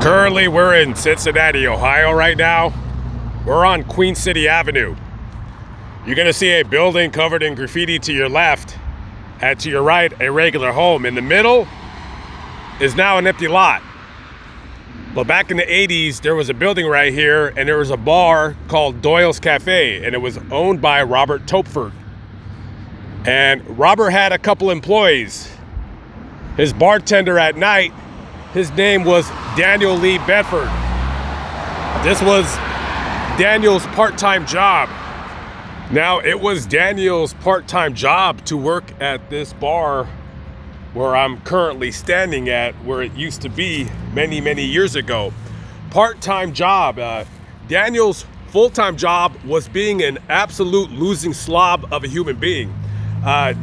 Currently, we're in Cincinnati, Ohio right now. We're on Queen City Avenue. You're gonna see a building covered in graffiti to your left, and to your right, a regular home. In the middle is now an empty lot. But back in the 80s, there was a building right here, and there was a bar called Doyle's Cafe, and it was owned by Robert Topford. And Robert had a couple employees. His bartender at night, his name was Daniel Lee Bedford. This was Daniel's part-time job. Now, it was Daniel's part-time job to work at this bar where I'm currently standing at, where it used to be many, many years ago. Part-time job. Daniel's full-time job was being an absolute losing slob of a human being.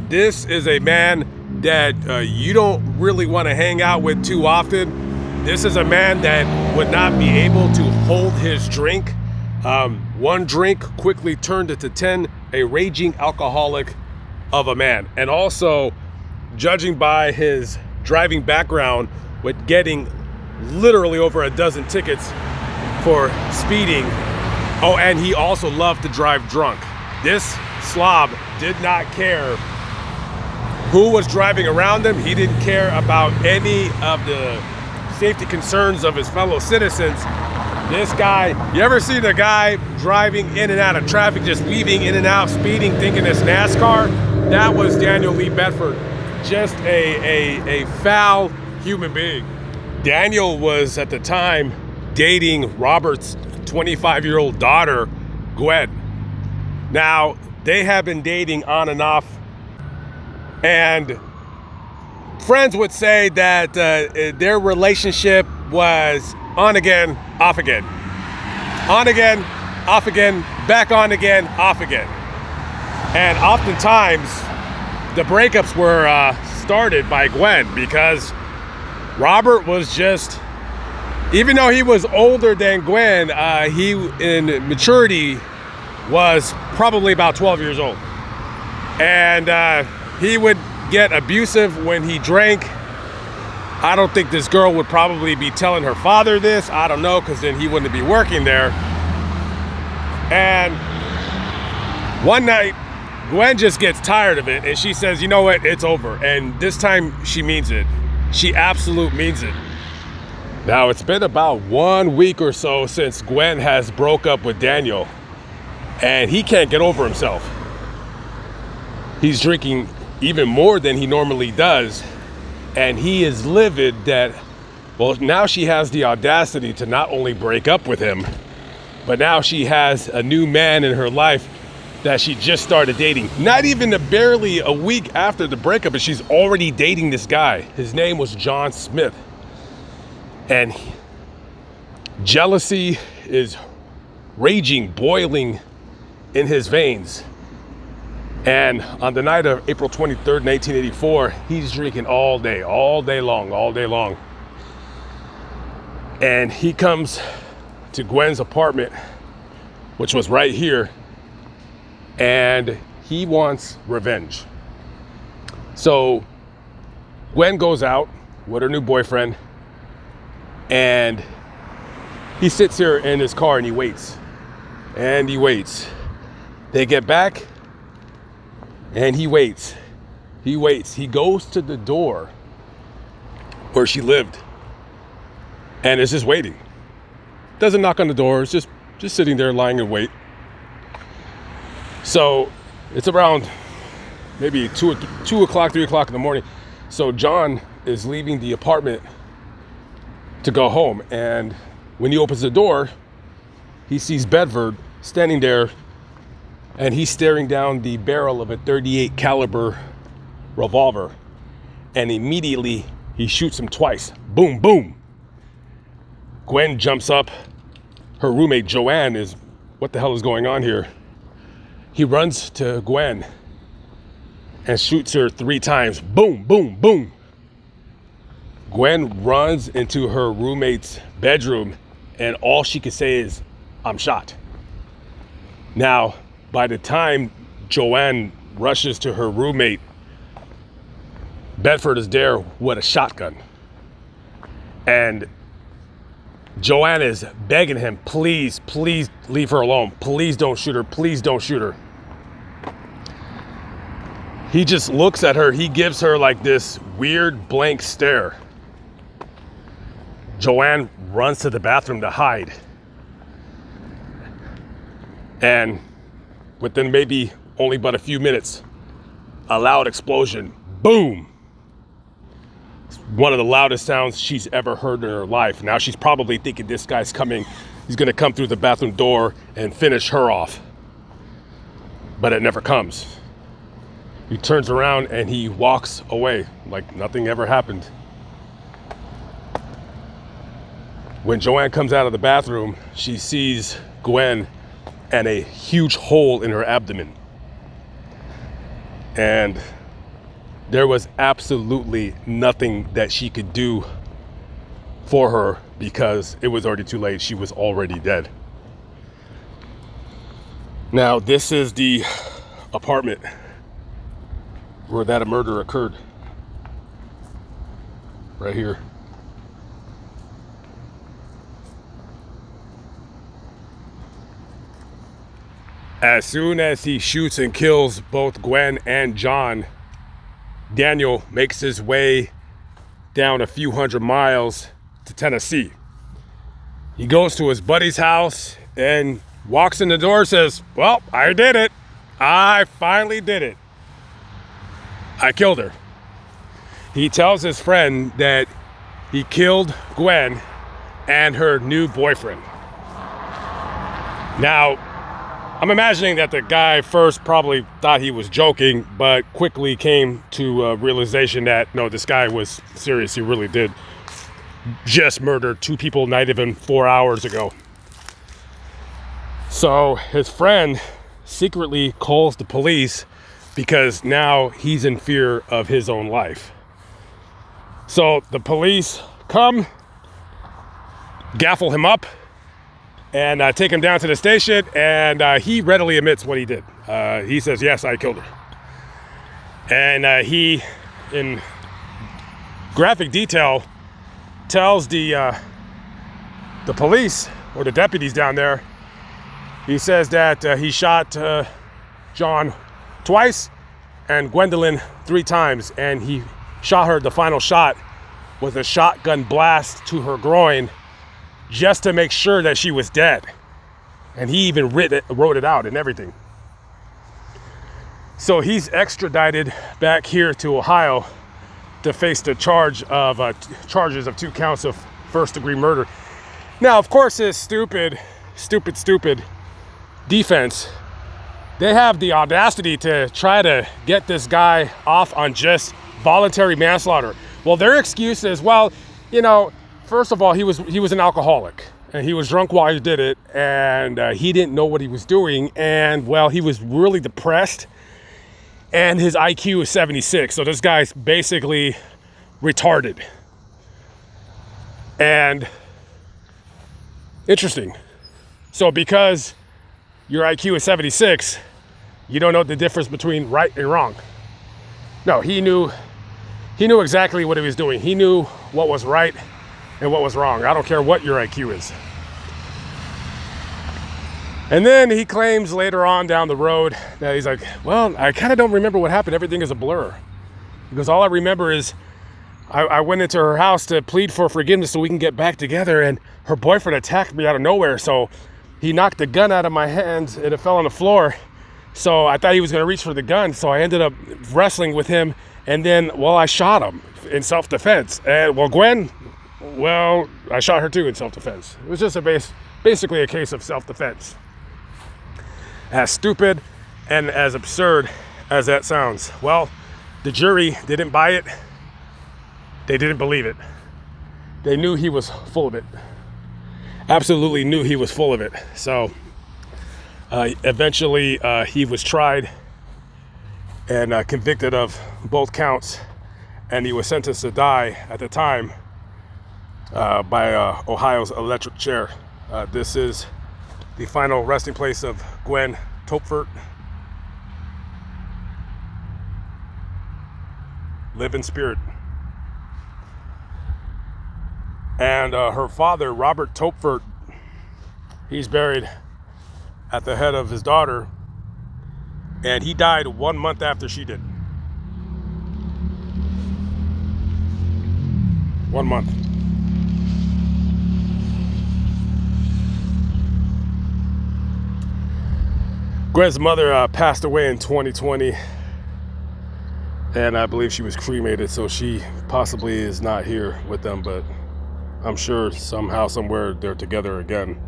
This is a man that you don't really want to hang out with too often. This is a man that would not be able to hold his drink. One drink quickly turned into 10, a raging alcoholic of a man. And also, judging by his driving background, with getting literally over a dozen tickets for speeding. Oh, and he also loved to drive drunk. This slob did not care who was driving around him. He didn't care about any of the safety concerns of his fellow citizens. This guy, you ever seen a guy driving in and out of traffic, just weaving in and out, speeding, thinking it's NASCAR? That was Daniel Lee Bedford. Just a foul human being. Daniel was at the time dating Robert's 25-year-old daughter, Gwen. Now, they have been dating on and off, and friends would say that their relationship was on again, off again. On again, off again, back on again, off again. And oftentimes, the breakups were started by Gwen, because Robert was just, even though he was older than Gwen, he in maturity was probably about 12 years old. And he would get abusive when he drank. I don't think this girl would probably be telling her father this. I don't know, because then he wouldn't be working there. And one night, Gwen just gets tired of it, and she says, you know what, it's over. And this time, she means it. She absolutely means it. Now, it's been about 1 week or so since Gwen has broke up with Daniel, and he can't get over himself. He's drinking even more than he normally does, and he is livid that, well, now she has the audacity to not only break up with him, but now she has a new man in her life that she just started dating. Not even barely a week after the breakup, but she's already dating this guy. His name was John Smith. And jealousy is raging, boiling in his veins. And on the night of April 23rd, 1984, he's drinking all day long. And he comes to Gwen's apartment, which was right here, and he wants revenge. So Gwen goes out with her new boyfriend, and he sits here in his car and he waits. And he waits. They get back, and he waits. He waits. He goes to the door where she lived, and is just waiting. Doesn't knock on the door. It's just sitting there, lying in wait. So it's around maybe 2 o'clock, 3 o'clock in the morning. So John is leaving the apartment to go home, and when he opens the door, he sees Bedford standing there, and he's staring down the barrel of a .38 caliber revolver, and immediately he shoots him twice. Boom, boom. Gwen jumps up. Her roommate Joanne is, what the hell is going on here? He runs to Gwen and shoots her 3 times. Boom, boom, boom. Gwen runs into her roommate's bedroom, and all she could say is, I'm shot. Now, by the time Joanne rushes to her roommate, Bedford is there with a shotgun. And Joanne is begging him, please, please leave her alone. Please don't shoot her. Please don't shoot her. He just looks at her. He gives her like this weird blank stare. Joanne runs to the bathroom to hide. And within maybe only but a few minutes, a loud explosion. Boom. It's one of the loudest sounds she's ever heard in her life. Now she's probably thinking this guy's coming. He's going to come through the bathroom door and finish her off. But it never comes. He turns around and he walks away like nothing ever happened. When Joanne comes out of the bathroom, she sees Gwen and a huge hole in her abdomen. And there was absolutely nothing that she could do for her because it was already too late. She was already dead. Now, this is the apartment where that murder occurred. Right here. As soon as he shoots and kills both Gwen and John, Daniel makes his way down a few hundred miles to Tennessee. He goes to his buddy's house and walks in the door and says, well, I did it. I finally did it. I killed her. He tells his friend that he killed Gwen and her new boyfriend. Now, I'm imagining that the guy first probably thought he was joking, but quickly came to a realization that, no, this guy was serious. He really did just murder two people not even 4 hours ago. So his friend secretly calls the police because now he's in fear of his own life. So the police come, gaffle him up, and take him down to the station, and he readily admits what he did. He says, yes, I killed her. And he, in graphic detail, tells the police, or the deputies down there, he says that he shot John twice and Gwendolyn 3 times, and he shot her, the final shot, with a shotgun blast to her groin, just to make sure that she was dead. And he even wrote it out and everything. So he's extradited back here to Ohio to face the charges of 2 counts of first-degree murder. Now, of course, his stupid defense, they have the audacity to try to get this guy off on just voluntary manslaughter. Well, their excuse is, well, you know, first of all, he was an alcoholic, and he was drunk while he did it, and he didn't know what he was doing, and, well, he was really depressed, and his IQ is 76, so this guy's basically retarded. And interesting. So because your IQ is 76, you don't know the difference between right and wrong. No, he knew exactly what he was doing. He knew what was right and what was wrong. I don't care what your IQ is. And then he claims later on down the road that he's like, well, I kind of don't remember what happened. Everything is a blur. Because all I remember is I went into her house to plead for forgiveness so we can get back together, and her boyfriend attacked me out of nowhere. So he knocked the gun out of my hands and it fell on the floor. So I thought he was going to reach for the gun. So I ended up wrestling with him, and then, well, I shot him in self-defense. And, well, Gwen, well, I shot her too in self-defense. It was just basically a case of self-defense. As stupid and as absurd as that sounds. Well, the jury didn't buy it. They didn't believe it. They knew he was full of it. Absolutely knew he was full of it. So eventually he was tried and convicted of both counts, and he was sentenced to die at the time by Ohio's electric chair. This is the final resting place of Gwen Topfert. Live in spirit. And her father, Robert Topfert, he's buried at the head of his daughter, and he died 1 month after she did. 1 month. Gwen's mother passed away in 2020, and I believe she was cremated, so she possibly is not here with them, but I'm sure somehow, somewhere, they're together again.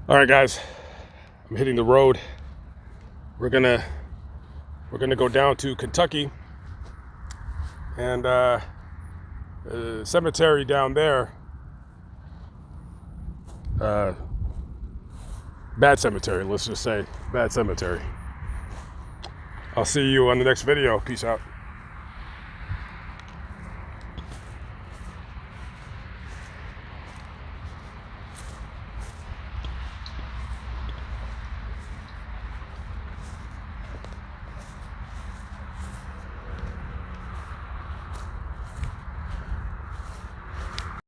All right, guys, I'm hitting the road. We're gonna go down to Kentucky, and cemetery down there, bad cemetery, let's just say bad cemetery. I'll see you on the next video. Peace out.